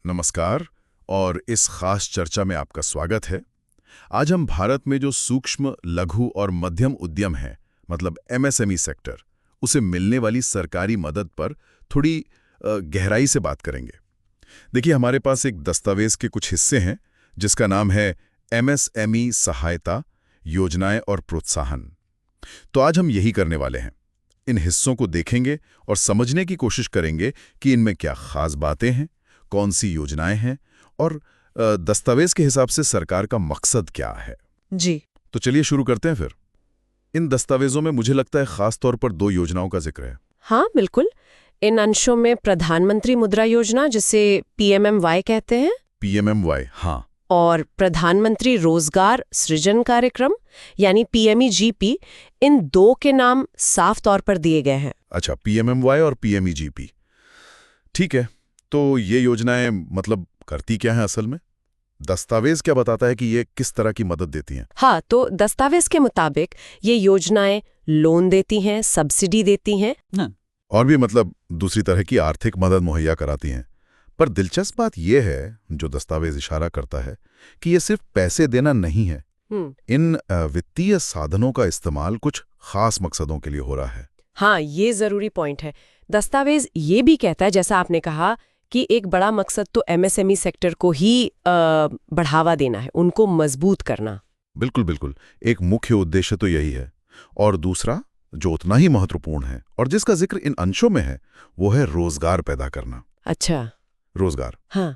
नमस्कार और इस खास चर्चा में आपका स्वागत है। आज हम भारत में जो सूक्ष्म, लघु और मध्यम उद्यम है, मतलब एमएसएमई सेक्टर, उसे मिलने वाली सरकारी मदद पर थोड़ी गहराई से बात करेंगे। देखिए, हमारे पास एक दस्तावेज के कुछ हिस्से हैं जिसका नाम है एमएसएमई सहायता, योजनाएं और प्रोत्साहन। तो आज हम यही करने वाले हैं। इन हिस्सों को देखेंगे और समझने की कोशिश करेंगे कि इनमें क्या खास बातें हैं, कौन सी योजनाएं हैं और दस्तावेज के हिसाब से सरकार का मकसद क्या है। जी। तो चलिए शुरू करते हैं फिर। इन दस्तावेजों में मुझे लगता है खास तौर पर 2 योजनाओं का जिक्र है। हाँ, बिल्कुल। इन अंशों में प्रधानमंत्री मुद्रा योजना, जिसे पीएमएमवाई कहते हैं, पीएमएमवाई, हाँ, और प्रधानमंत्री रोजगार सृजन कार्यक्रम यानी पीएमईजीपी, इन 2 के नाम साफ तौर पर दिए गए हैं। अच्छा, पीएमएमवाई और पीएमईजीपी, ठीक है। तो ये योजनाएं मतलब करती क्या हैं असल में? दस्तावेज क्या बताता है कि ये किस तरह की मदद देती हैं? हाँ, तो दस्तावेज के मुताबिक ये योजनाएं लोन देती हैं, सब्सिडी देती हैं और भी मतलब दूसरी तरह की आर्थिक मदद मुहैया कराती हैं। पर दिलचस्प बात यह है, जो दस्तावेज इशारा करता है, कि ये सिर्फ पैसे देना नहीं है। इन वित्तीय साधनों का इस्तेमाल कुछ खास मकसदों के लिए हो रहा है। हाँ, ये जरूरी पॉइंट है। दस्तावेज ये भी कहता है, जैसा आपने कहा, कि एक बड़ा मकसद तो एमएसएमई सेक्टर को ही बढ़ावा देना है, उनको मजबूत करना। बिल्कुल बिल्कुल, एक मुख्य उद्देश्य तो यही है। और दूसरा, जो उतना ही महत्वपूर्ण है और जिसका जिक्र इन अंशों में है, वो है रोजगार पैदा करना। अच्छा। रोजगार। हाँ।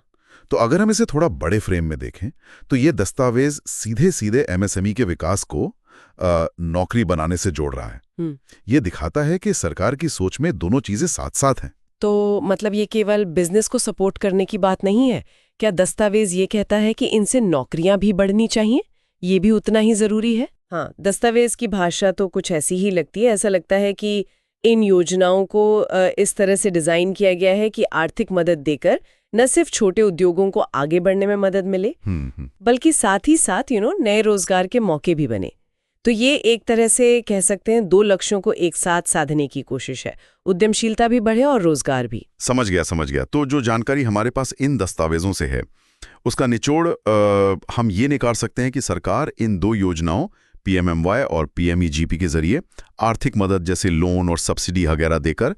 तो अगर हम इसे थोड़ा बड़े फ्रेम में देखें, तो ये दस्तावेज सीधे सीधे एमएसएमई के विकास को नौकरी बनाने से जोड़ रहा है। ये दिखाता है कि सरकार की सोच में दोनों चीजें साथ साथ हैं। तो मतलब ये केवल बिजनेस को सपोर्ट करने की बात नहीं है। क्या दस्तावेज ये कहता है कि इनसे नौकरियां भी बढ़नी चाहिए? ये भी उतना ही जरूरी है। हाँ, दस्तावेज की भाषा तो कुछ ऐसी ही लगती है। ऐसा लगता है कि इन योजनाओं को इस तरह से डिजाइन किया गया है कि आर्थिक मदद देकर न सिर्फ छोटे उद्योगों को आगे बढ़ने में मदद मिले, बल्कि साथ ही साथ नए रोजगार के मौके भी बने। तो ये एक तरह से कह सकते हैं 2 लक्ष्यों को एक साथ साधने की कोशिश है। उद्यमशीलता भी बढ़े और रोजगार भी। समझ गया। तो जो जानकारी हमारे पास इन दस्तावेजों से है, उसका निचोड़ हम ये निकाल सकते हैं कि सरकार इन 2 योजनाओं पीएमएमवाई और पीएमईजीपी के जरिए आर्थिक मदद जैसे लोन और सब्सिडी वगैरह देकर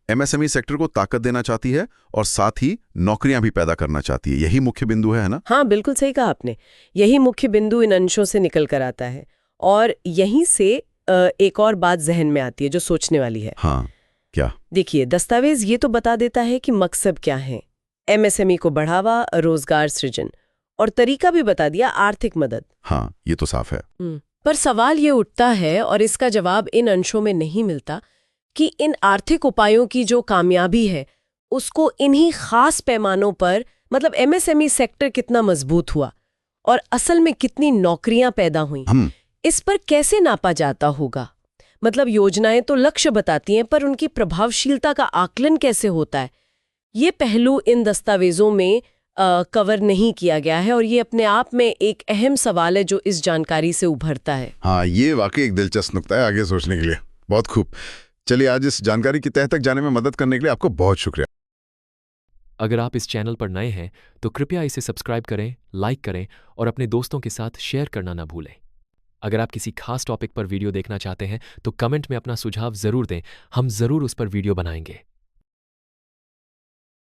एमएसएमई सेक्टर को ताकत देना चाहती है और साथ ही नौकरियां भी पैदा करना चाहती है। यही मुख्य बिंदु है ना? हाँ, बिल्कुल सही कहा आपने। यही मुख्य बिंदु इन अंशों से निकल कर आता है और यहीं से एक और बात जहन में आती है जो सोचने वाली है। हाँ, क्या? देखिए, दस्तावेज ये तो बता देता है कि मकसद क्या है, एमएसएमई को बढ़ावा, रोजगार सृजन, और तरीका भी बता दिया, आर्थिक मदद। हाँ, ये तो साफ है। पर सवाल ये उठता है, और इसका जवाब इन अंशों में नहीं मिलता, कि इन आर्थिक उपायों की जो कामयाबी है उसको इन्हीं खास पैमानों पर, मतलब एमएसएमई सेक्टर कितना मजबूत हुआ और असल में कितनी नौकरियां पैदा हुई, इस पर कैसे नापा जाता होगा। मतलब योजनाएं तो लक्ष्य बताती हैं, पर उनकी प्रभावशीलता का आकलन कैसे होता है, ये पहलू इन दस्तावेजों में कवर नहीं किया गया है, और ये अपने आप में एक अहम सवाल है जो इस जानकारी से उभरता है। हाँ, ये वाकई एक दिलचस्प नुक्ता है आगे सोचने के लिए। बहुत खूब। चलिए, आज इस जानकारी की तह तक जाने में मदद करने के लिए आपको बहुत शुक्रिया। अगर आप इस चैनल पर नए हैं तो कृपया इसे सब्सक्राइब करें, लाइक करें और अपने दोस्तों के साथ शेयर करना ना भूलें। अगर आप किसी खास टॉपिक पर वीडियो देखना चाहते हैं तो कमेंट में अपना सुझाव जरूर दें, हम जरूर उस पर वीडियो बनाएंगे।